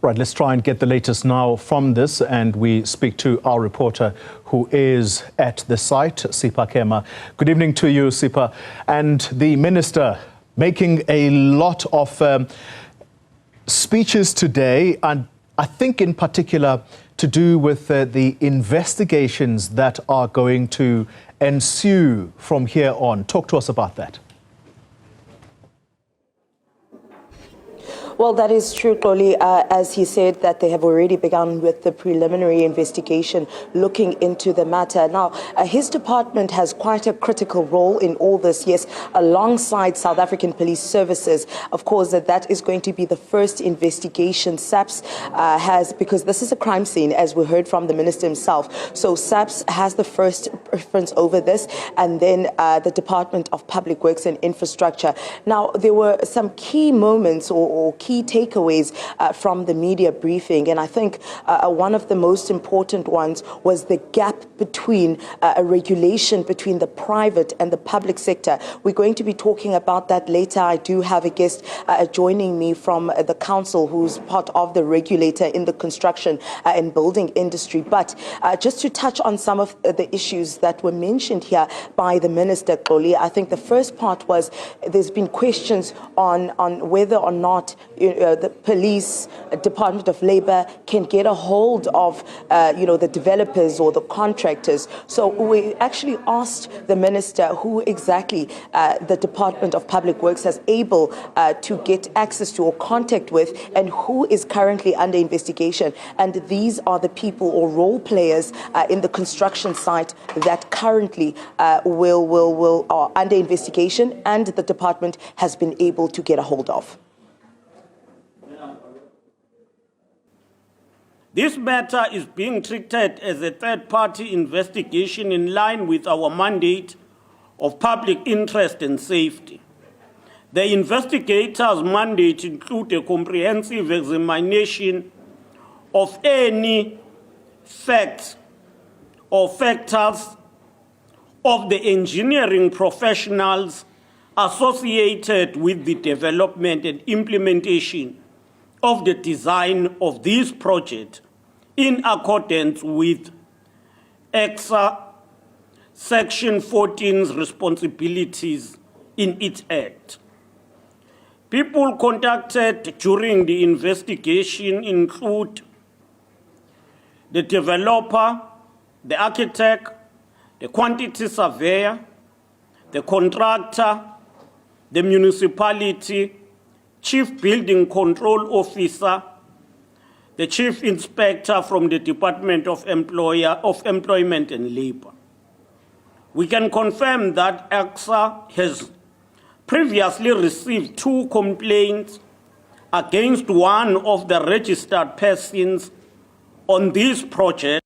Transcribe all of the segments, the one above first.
Right, let's try and get the latest now from this, and we speak to our reporter who is at the site, Sipha Kema. Good evening to you, Sipha. And the minister making a lot of speeches today, and I think in particular to do with the investigations that are going to ensue from here on. Talk to us about that. Well, that is true, Xoli. As he said, that they have already begun with the preliminary investigation looking into the matter. Now, his department has quite a critical role in all this, yes, alongside South African Police Services. Of course, that is going to be the first investigation SAPS has, because this is a crime scene, as we heard from the minister himself. So SAPS has the first preference over this, and then the Department of Public Works and Infrastructure. Now, there were some key moments or key takeaways from the media briefing, and I think one of the most important ones was the gap between a regulation between the private and the public sector. We're going to be talking about that later. I do have a guest joining me from the council who's part of the regulator in the construction and building industry. But just to touch on some of the issues that were mentioned here by the minister, Xoli, I think the first part was there's been questions on whether or not the police, Department of Labor can get a hold of, the developers or the contractors. So we actually asked the minister who exactly the Department of Public Works has able to get access to or contact with, and who is currently under investigation. And these are the people or role players in the construction site that currently are under investigation and the department has been able to get a hold of. This matter is being treated as a third-party investigation in line with our mandate of public interest and safety. The investigators' mandate includes a comprehensive examination of any facts or factors of the engineering professionals associated with the development and implementation of the design of this project in accordance with EXA Section 14's responsibilities in its act. People contacted during the investigation include the developer, the architect, the quantity surveyor, the contractor, the municipality, Chief Building Control Officer, the Chief Inspector from the Department of Employment and Labor. We can confirm that EXA has previously received 2 complaints against one of the registered persons on this project.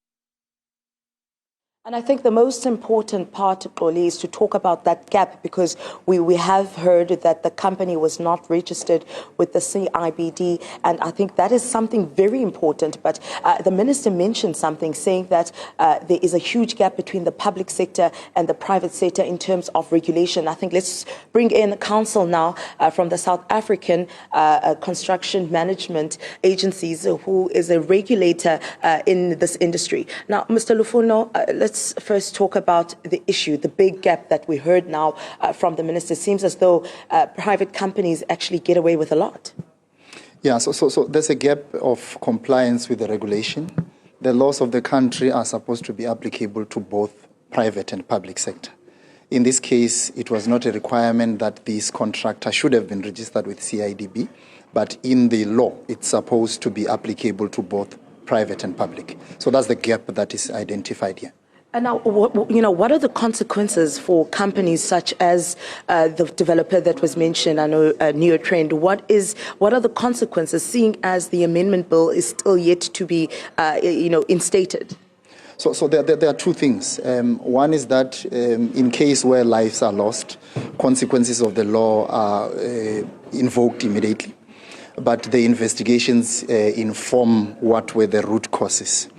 And I think the most important part, Xoli, is to talk about that gap, because we have heard that the company was not registered with the CIBD, and I think that is something very important. But the minister mentioned something, saying that there is a huge gap between the public sector and the private sector in terms of regulation. I think let's bring in counsel now from the South African Construction Management Agencies, who is a regulator in this industry. Now, Mr. Lufuno, let's first talk about the issue, the big gap that we heard now from the minister. It seems as though private companies actually get away with a lot. Yeah, so there's a gap of compliance with the regulation. The laws of the country are supposed to be applicable to both private and public sector. In this case, it was not a requirement that this contractor should have been registered with CIDB, but in the law, it's supposed to be applicable to both private and public. So that's the gap that is identified here. And now, what are the consequences for companies such as the developer that was mentioned, I know, Newzroom? What are the consequences, seeing as the amendment bill is still yet to be, instated? So there are 2 things. One is that in case where lives are lost, consequences of the law are invoked immediately. But the investigations inform what were the root causes.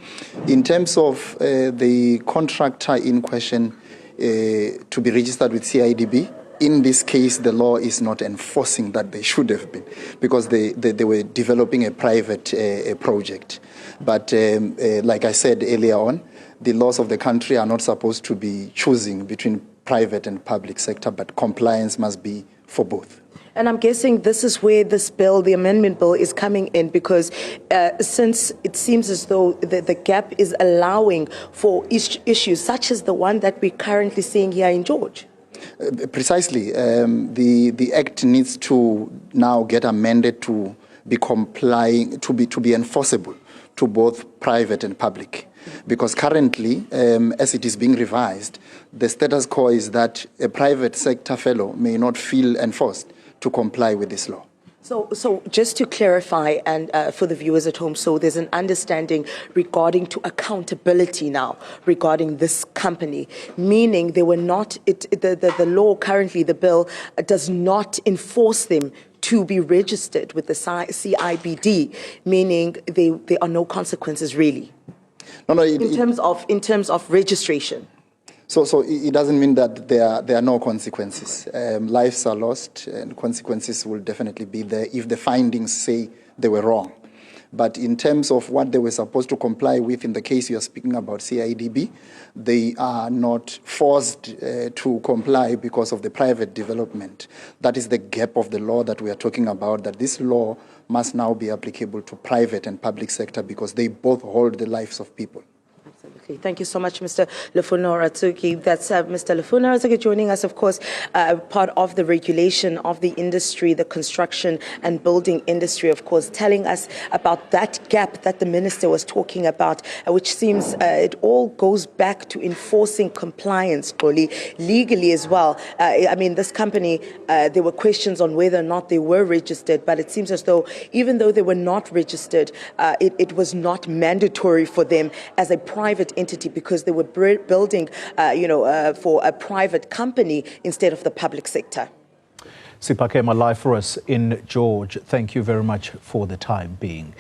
In terms of the contractor in question to be registered with CIDB, in this case, the law is not enforcing that they should have been, because they were developing a private project. But like I said earlier on, the laws of the country are not supposed to be choosing between private and public sector, but compliance must be for both. And I'm guessing this is where this bill, the amendment bill, is coming in, because since it seems as though the gap is allowing for issues such as the one that we're currently seeing here in George. Precisely. The Act needs to now get amended to be complying, to be enforceable to both private and public. Because currently, as it is being revised, the status quo is that a private sector fellow may not feel enforced to comply with this law. So just to clarify, and for the viewers at home, so there's an understanding regarding to accountability now regarding this company, meaning they were not, the law currently, the bill does not enforce them to be registered with the CIBD, meaning there are no consequences really. No, in terms of registration. So it doesn't mean that there are no consequences. Lives are lost, and consequences will definitely be there if the findings say they were wrong. But in terms of what they were supposed to comply with, in the case you are speaking about CIDB, they are not forced to comply because of the private development. That is the gap of the law that we are talking about, that this law must now be applicable to private and public sector because they both hold the lives of people. Absolutely. Thank you so much, Mr. Lufuno Ratsuki. That's Mr. Lufuno Ratsuki joining us, of course, part of the regulation of the industry, the construction and building industry, of course, telling us about that gap that the minister was talking about, which seems it all goes back to enforcing compliance, really, legally as well. I mean, this company, there were questions on whether or not they were registered, but it seems as though even though they were not registered, it was not mandatory for them as a private entity because they were building, for a private company instead of the public sector. Sipha Kema live for us in George. Thank you very much for the time being.